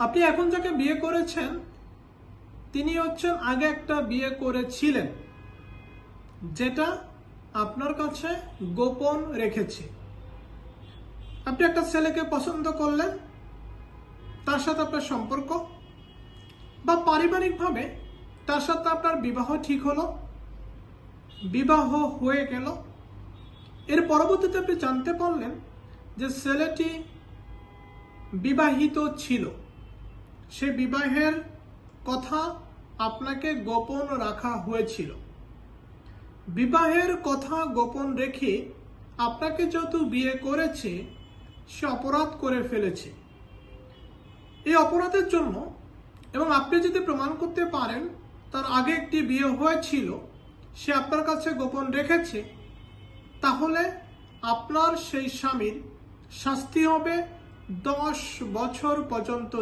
আপনি এখন যাকে বিয়ে করেছেন তিনি হচ্ছেন আগে একটা বিয়ে করেছিলেন, যেটা আপনার কাছে গোপন রেখেছে। আপনি একটা ছেলেকে পছন্দ করলেন, তার সাথে আপনার সম্পর্ক বা পারিবারিকভাবে তার সাথে আপনার বিবাহ ঠিক হলো, বিবাহ হয়ে গেল। এর পরবর্তীতে আপনি জানতে পারলেন যে ছেলেটি বিবাহিত ছিল, সে বিবাহের কথা আপনাকে গোপন রাখা হয়েছিল। বিবাহের কথা গোপন রেখে আপনাকে যেহেতু বিয়ে করেছে, সে অপরাধ করে ফেলেছে। এই অপরাধের জন্য, এবং আপনি যদি প্রমাণ করতে পারেন তার আগে একটি বিয়ে হয়েছিল, সে আপনার কাছে গোপন রেখেছে, তাহলে আপনার সেই স্বামীর শাস্তি হবে 10 বছর পর্যন্ত